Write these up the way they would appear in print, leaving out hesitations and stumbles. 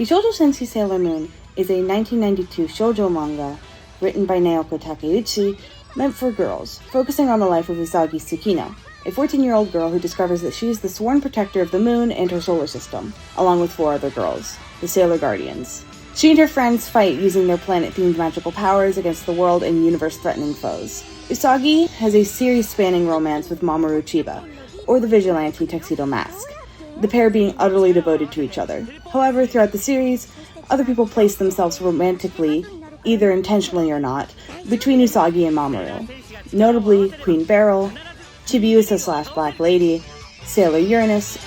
Shoujo Sensei Sailor Moon is a 1992 shoujo manga written by Naoko Takeuchi, meant for girls, focusing on the life of Usagi Tsukino, a 14-year-old girl who discovers that she is the sworn protector of the moon and her solar system, along with 4 other girls, the Sailor Guardians. She and her friends fight using their planet-themed magical powers against the world and universe-threatening foes. Usagi has a series-spanning romance with Mamoru Chiba, or the vigilante Tuxedo Mask, the pair being utterly devoted to each other. However, throughout the series, other people place themselves romantically, either intentionally or not, between Usagi and Mamoru. Notably, Queen Beryl, Chibiusa/Black Lady, Sailor Uranus,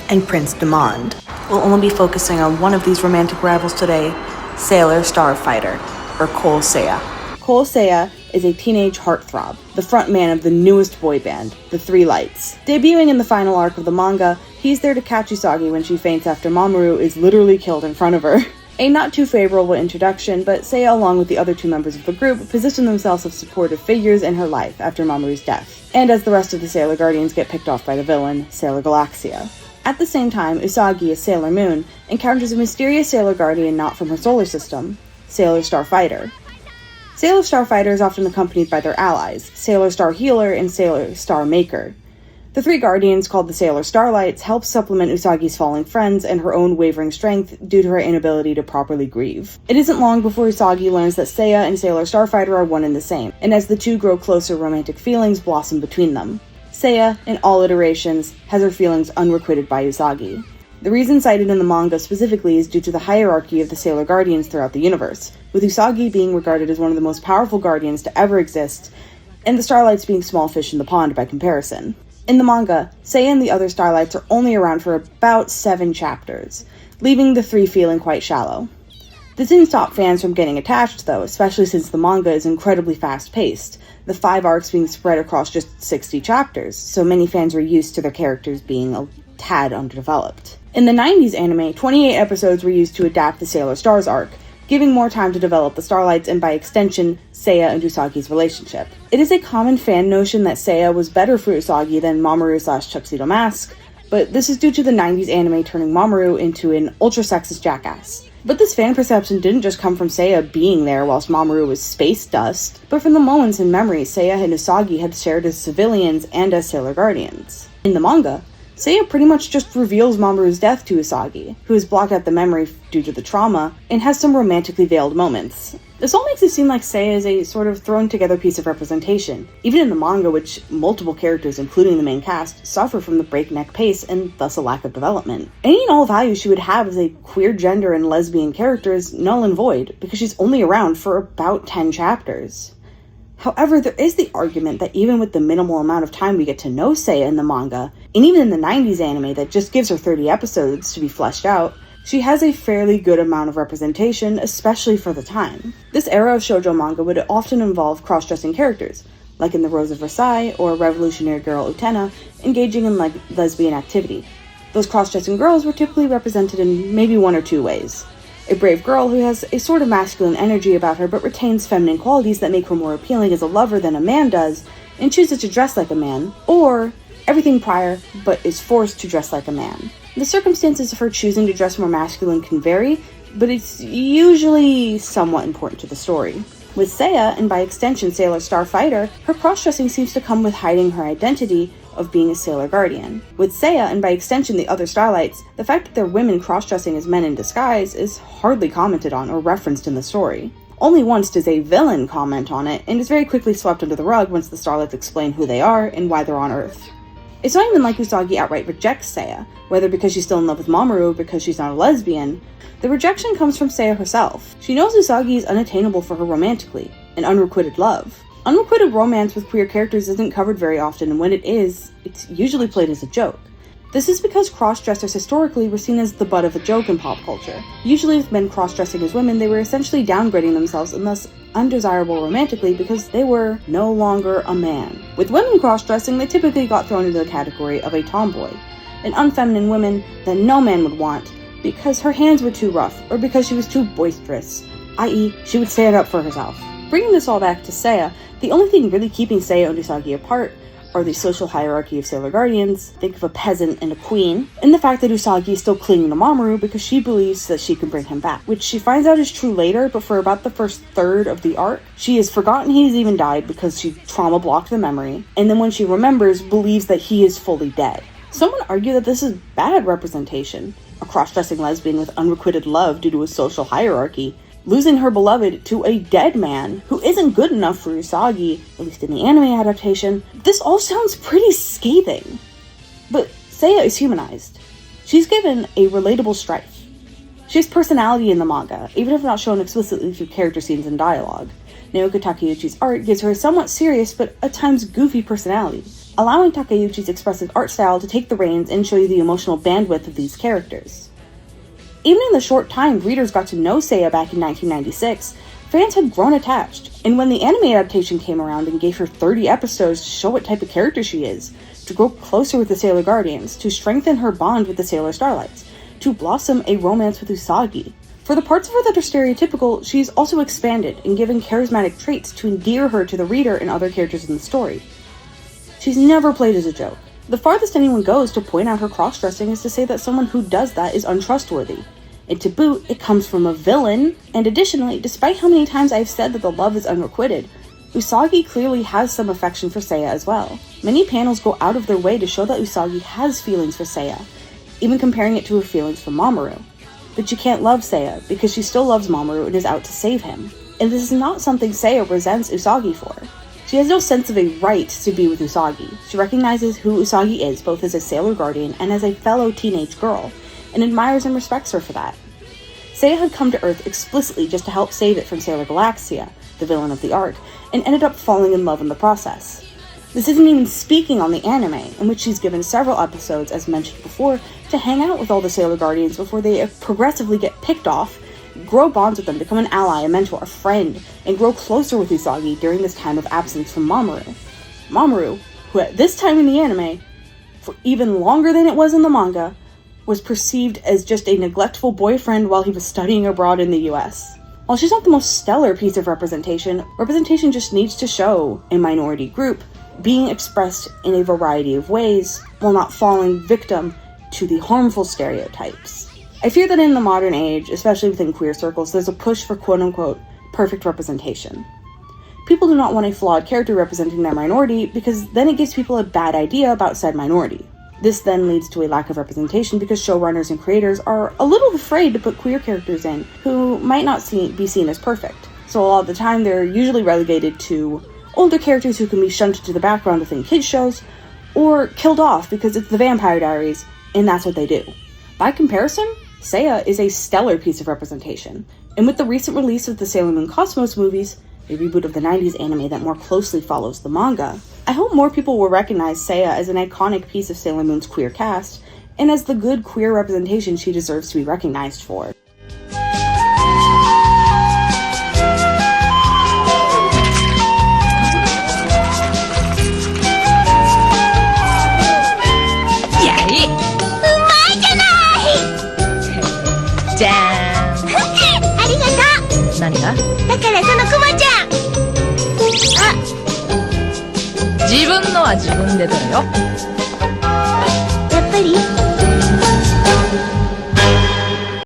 and Prince Demond. We'll only be focusing on one of these romantic rivals today, Sailor Starfighter, or Cole Seiya. Cole Seiya is a teenage heartthrob, the frontman of the newest boy band, the Three Lights. Debuting in the final arc of the manga, he's there to catch Usagi when she faints after Mamoru is literally killed in front of her. A not too favorable introduction, but Seiya, along with the other 2 members of the group, position themselves as supportive figures in her life after Mamoru's death, and as the rest of the Sailor Guardians get picked off by the villain, Sailor Galaxia. At the same time, Usagi, as Sailor Moon, encounters a mysterious Sailor Guardian not from her solar system, Sailor Starfighter. Sailor Starfighter is often accompanied by their allies, Sailor Star Healer and Sailor Star Maker. The 3 Guardians, called the Sailor Starlights, help supplement Usagi's falling friends and her own wavering strength due to her inability to properly grieve. It isn't long before Usagi learns that Seiya and Sailor Starfighter are one and the same, and as the 2 grow closer, romantic feelings blossom between them. Seiya, in all iterations, has her feelings unrequited by Usagi. The reason cited in the manga specifically is due to the hierarchy of the Sailor Guardians throughout the universe, with Usagi being regarded as one of the most powerful guardians to ever exist, and the Starlights being small fish in the pond by comparison. In the manga, Seiya and the other Starlights are only around for about 7 chapters, leaving the 3 feeling quite shallow. This didn't stop fans from getting attached, though, especially since the manga is incredibly fast-paced, the 5 arcs being spread across just 60 chapters, so many fans were used to their characters being a tad underdeveloped. In the 90s anime, 28 episodes were used to adapt the Sailor Stars arc, giving more time to develop the Starlights and, by extension, Seiya and Usagi's relationship. It is a common fan notion that Seiya was better for Usagi than Mamoru/Tuxedo Mask, but this is due to the 90s anime turning Mamoru into an ultra-sexist jackass. But this fan perception didn't just come from Seiya being there whilst Mamoru was space dust, but from the moments in memory Seiya and Usagi had shared as civilians and as Sailor Guardians. In the manga, Seiya pretty much just reveals Mamoru's death to Usagi, who has blocked out the memory due to the trauma, and has some romantically veiled moments. This all makes it seem like Seiya is a sort of thrown-together piece of representation, even in the manga, which multiple characters, including the main cast, suffer from the breakneck pace and thus a lack of development. Any and all value she would have as a queer gender and lesbian character is null and void, because she's only around for about 10 chapters. However, there is the argument that even with the minimal amount of time we get to know Seiya in the manga, and even in the 90s anime that just gives her 30 episodes to be fleshed out, she has a fairly good amount of representation, especially for the time. This era of shoujo manga would often involve cross-dressing characters, like in The Rose of Versailles or Revolutionary Girl Utena, engaging in lesbian activity. Those cross-dressing girls were typically represented in maybe 1 or 2 ways. A brave girl who has a sort of masculine energy about her but retains feminine qualities that make her more appealing as a lover than a man does, and chooses to dress like a man, or everything prior but is forced to dress like a man. The circumstances of her choosing to dress more masculine can vary, but it's usually somewhat important to the story. With Seiya, and by extension Sailor Starfighter, her cross-dressing seems to come with hiding her identity of being a Sailor Guardian. With Seiya, and by extension the other Starlights, the fact that they're women cross-dressing as men in disguise is hardly commented on or referenced in the story. Only once does a villain comment on it, and is very quickly swept under the rug once the Starlights explain who they are and why they're on Earth. It's not even like Usagi outright rejects Seiya, whether because she's still in love with Mamoru or because she's not a lesbian. The rejection comes from Seiya herself. She knows Usagi is unattainable for her romantically, an unrequited love. Unrequited romance with queer characters isn't covered very often, and when it is, it's usually played as a joke. This is because cross-dressers historically were seen as the butt of a joke in pop culture. Usually with men cross-dressing as women, they were essentially downgrading themselves and thus undesirable romantically because they were no longer a man. With women cross-dressing, they typically got thrown into the category of a tomboy, an unfeminine woman that no man would want because her hands were too rough or because she was too boisterous, i.e. she would stand up for herself. Bringing this all back to Seiya, the only thing really keeping Seiya and Usagi apart or the social hierarchy of Sailor Guardians, think of a peasant and a queen, and the fact that Usagi is still clinging to Mamoru because she believes that she can bring him back, which she finds out is true later, but for about the first third of the arc, she has forgotten he's even died because she trauma blocked the memory, and then when she remembers, believes that he is fully dead. Some would argue that this is bad representation. A cross-dressing lesbian with unrequited love due to a social hierarchy, losing her beloved to a dead man who isn't good enough for Usagi, at least in the anime adaptation. This all sounds pretty scathing. But Seiya is humanized. She's given a relatable strife. She has personality in the manga, even if not shown explicitly through character scenes and dialogue. Naoko Takeuchi's art gives her a somewhat serious but at times goofy personality, allowing Takeuchi's expressive art style to take the reins and show you the emotional bandwidth of these characters. Even in the short time readers got to know Seiya back in 1996, fans had grown attached, and when the anime adaptation came around and gave her 30 episodes to show what type of character she is, to grow closer with the Sailor Guardians, to strengthen her bond with the Sailor Starlights, to blossom a romance with Usagi. For the parts of her that are stereotypical, she's also expanded and given charismatic traits to endear her to the reader and other characters in the story. She's never played as a joke. The farthest anyone goes to point out her cross-dressing is to say that someone who does that is untrustworthy. And to boot, it comes from a villain, and additionally, despite how many times I've said that the love is unrequited, Usagi clearly has some affection for Seiya as well. Many panels go out of their way to show that Usagi has feelings for Seiya, even comparing it to her feelings for Mamoru. But you can't love Seiya, because she still loves Mamoru and is out to save him. And this is not something Seiya resents Usagi for. She has no sense of a right to be with Usagi. She recognizes who Usagi is, both as a Sailor Guardian and as a fellow teenage girl, and admires and respects her for that. Seiya had come to Earth explicitly just to help save it from Sailor Galaxia, the villain of the arc, and ended up falling in love in the process. This isn't even speaking on the anime, in which she's given several episodes, as mentioned before, to hang out with all the Sailor Guardians before they progressively get picked off, grow bonds with them, become an ally, a mentor, a friend, and grow closer with Usagi during this time of absence from Mamoru. Mamoru, who at this time in the anime, for even longer than it was in the manga, was perceived as just a neglectful boyfriend while he was studying abroad in the US. While she's not the most stellar piece of representation just needs to show a minority group being expressed in a variety of ways while not falling victim to the harmful stereotypes. I fear that in the modern age, especially within queer circles, there's a push for quote-unquote perfect representation. People do not want a flawed character representing their minority because then it gives people a bad idea about said minority. This then leads to a lack of representation because showrunners and creators are a little afraid to put queer characters in who might not be seen as perfect. So a lot of the time they're usually relegated to older characters who can be shunted to the background within kids shows, or killed off because it's the Vampire Diaries, and that's what they do. By comparison, Seiya is a stellar piece of representation, and with the recent release of the Sailor Moon Cosmos movies, a reboot of the 90s anime that more closely follows the manga, I hope more people will recognize Seiya as an iconic piece of Sailor Moon's queer cast, and as the good queer representation she deserves to be recognized for. Zibun no wa zibun de doro yo.